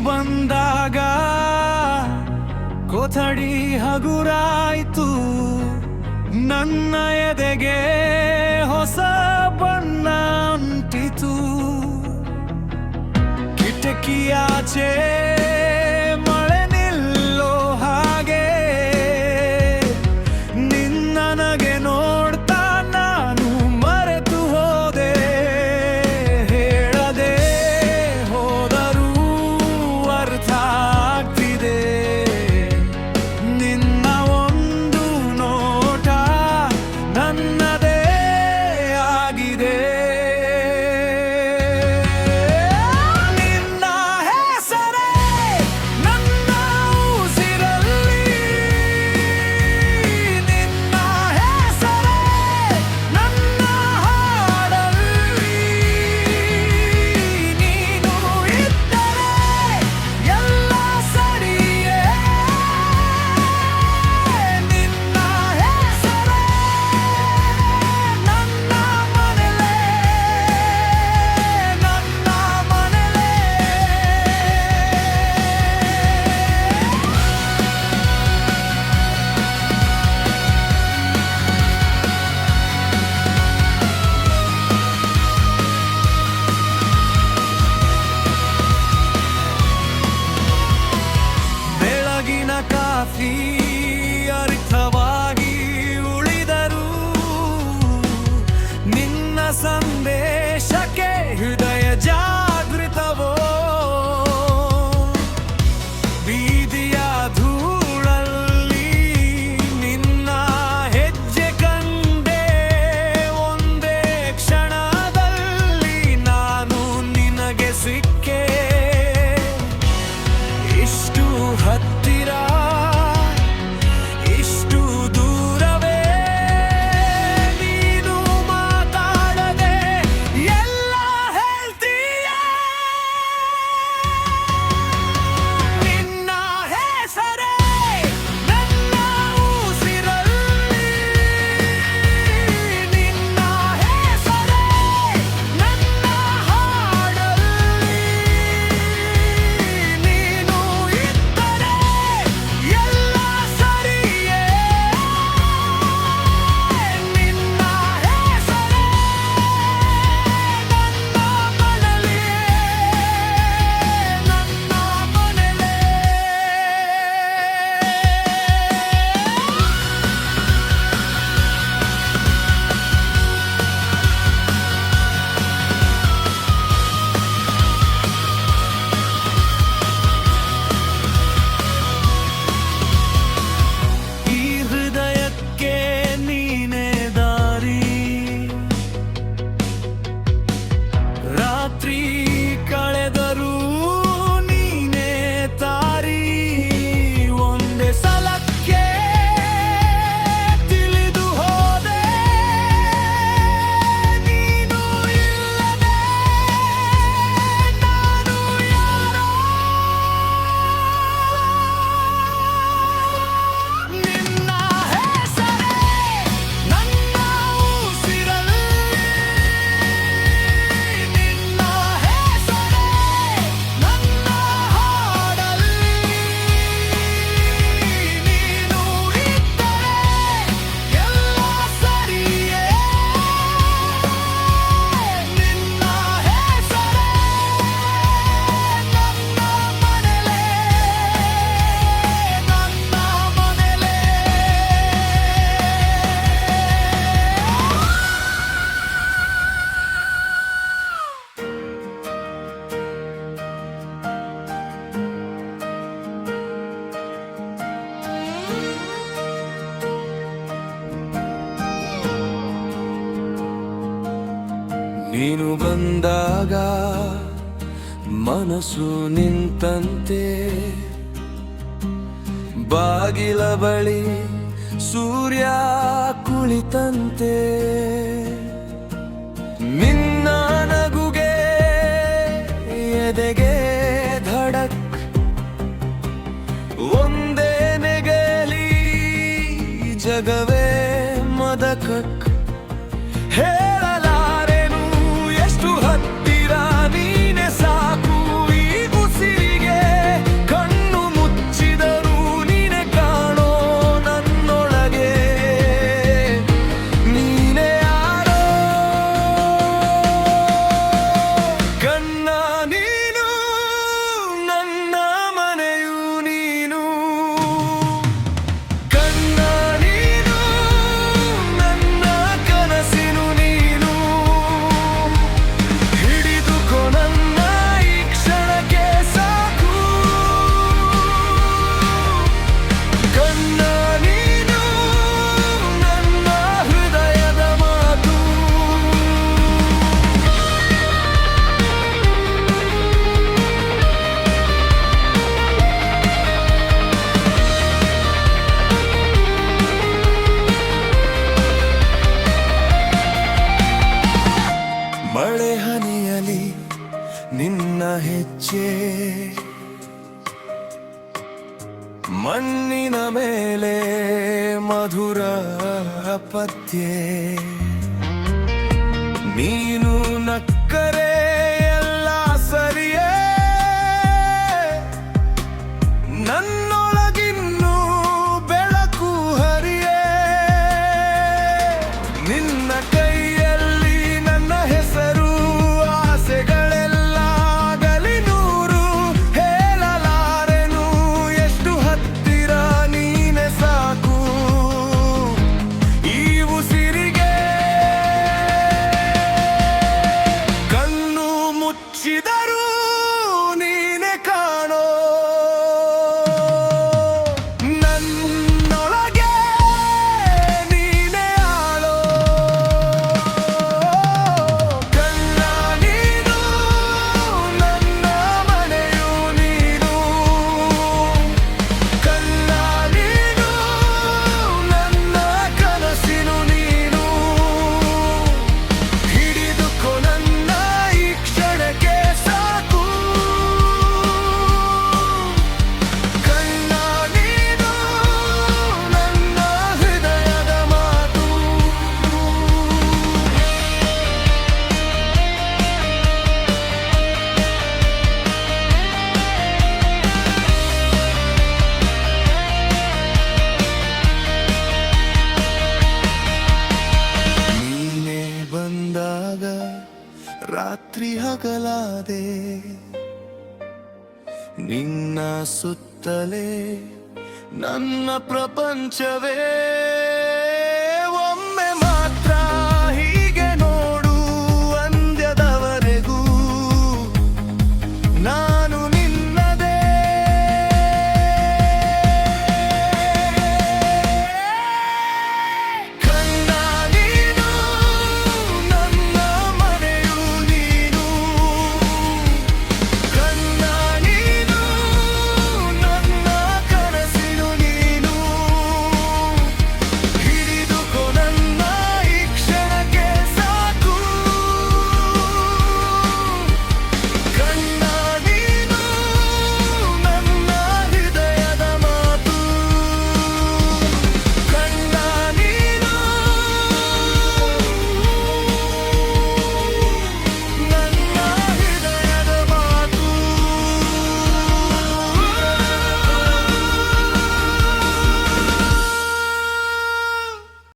ಬಂದಾಗ ಕೊಠಡಿ ಹಗುರಾಯ್ತು, ನನ್ನ ಎದೆಗೆ ಹೊಸ ಬಣ್ಣ ಅಂಟಿತು. ಕಿಟಕಿಯಾಚೆ ಮಳೆ ನಿಲ್ಲೋ ಹಾಗೆ ನಿನ್ನನಗೆ ನೋಡ್ತಾ ನಾನು ಮರೆತು ಹೋದೆ. ಹೇಳದೆ ಹೋದರೂ ಅರ್ಥ ಆಗ್ತಿದೆ, ನಿನ್ನ ಒಂದು ನೋಟ ನನ್ನದೇ ಆಗಿದೆ. ಕಾಫಿ ಅರ್ಥವಾಗಿ ಉಳಿದರು, ನಿನ್ನ ಸಂದೇಶಕ್ಕೆ ಹೃದಯ ಜಾಗೃತವೋ. ಬೀದಿಯ ಧೂಳಲ್ಲಿ ನಿನ್ನ ಹೆಜ್ಜೆ ಕಂಡೆ, ಒಂದೇ ಕ್ಷಣದಲ್ಲಿ ನಾನು ನಿನಗೆ ಸಿಕ್ಕೆ. ಇಷ್ಟು ಹತ್ತಿರ ಇಷ್ಟು ದೂರವೇ ನೀನು ಮಾತಾಡದೆ ಎಲ್ಲ ಹೇಳ್ತೀಯ. ನಿನ್ನ ಹೆಸರೇ ನನ್ನ ಉಸಿರಲ್ಲಿ, ನಿನ್ನ ಹೆಸರೇ ನನ್ನ ಹಾಡಲ್ಲಿ. ನೀನು ಇದ್ದರೆ ಎಲ್ಲ ಸರಿಯೇ, ನಿನ್ನ ಹೆಸರೇ ನನ್ನ ಮನಲೇ, ನನ್ನ ಮನಲೇ. ಈ ಹೃದಯಕ್ಕೆ ನೀನೇ ದಾರಿ, ರಾತ್ರಿ ಕಳೆದರೂ ನೀನೇ ತಾರಿ. ಒಂದೇ ಸಲಕ್ಕೆ ತಿಳಿದು ಹೋದೆ, ನೀನು ಇಲ್ಲದೆ ನಾನು ಯಾರೋ. ನಿನ್ನ ಹೆಸರೇ ನನ್ನ ಉಸಿರಲ್ಲಿ, ನಿನ್ನ ಹೆಸರೇ ನನ್ನ ಹಾಡಲ್ಲಿ. ನೀನು ಇದ್ದರೆ ಎಲ್ಲ ಸರಿಯೇ, ನಿನ್ನ ಹೆಸರೇ ನನ್ನ ಮನಲೇ, ನನ್ನ ಮನಲೇ. ನೀನು ಬಂದಾಗ ಮನಸ್ಸು ನಿಂತಂತೆ, ಬಾಗಿಲ ಬಳಿ ಸೂರ್ಯ ಕುಳಿತಂತೆ. ನಿನ್ನ ನಗುಗೆ ಎದೆಗೆ ಧಡಕ್, ಒಂದೇ ನೆಗಲಿ ಜಗವೇ ಮದಕಕ್. ಹೇಳಲಾರೆನು ಎಷ್ಟು ಹತ್ತಿರ ನೀನೆ ಸಾಕು ಈ ಉಸಿರಿಗೆ. ಮಣ್ಣಿನ ಮೇಲೆ ಮಧುರ ಪದ್ಯೆ ನೀನು ನಕ್ಕರೆ ಎಲ್ಲ ಸರಿಯೇ ನನ್ನೊಳಗಿನ್ನೂ ಬೆಳಕು ಹರಿಯೇ ನಿನ್ನ ಕೈಯಲ್ಲಿ ನನ್ನ ಹೆಸರು ಆಸೆಗಳೆಲ್ಲ ಆಗಲಿ ನೂರು ಹೇಳಲಾರೆನು ಎಷ್ಟು ಹತ್ತಿರ ನೀನೆ ಸಾಕು ಈ ಉಸಿರಿಗೆ ಕಣ್ಣು ಮುಚ್ಚಿದರೂ ನೀನೆ ಕಾಣೋ ನನ್ನೊಳಗೆ ನೀನೆ ಆಳೋ ಕಣ್ಣ ನೀನು ನನ್ನ ಮನೆಯು ನೀನು ಕಣ್ಣ ನೀನು ನನ್ನ ಕನಸಿನು ನೀನು ಹಿಡಿದುಕೊ ನನ್ನ ಈ ಕ್ಷಣಕ್ಕೆ ಸಾಕು ಕಣ್ಣ ನೀನು ನನ್ನ ಹೃದಯದ ಮಾತು ನೀನೇ ಬಂದಾಗ ರಾತ್ರಿ ಹಗಲಾದೆ ನಿನ್ನ ಸುತ್ತಲೇ ನನ್ನ ಪ್ರಪಂಚವೇ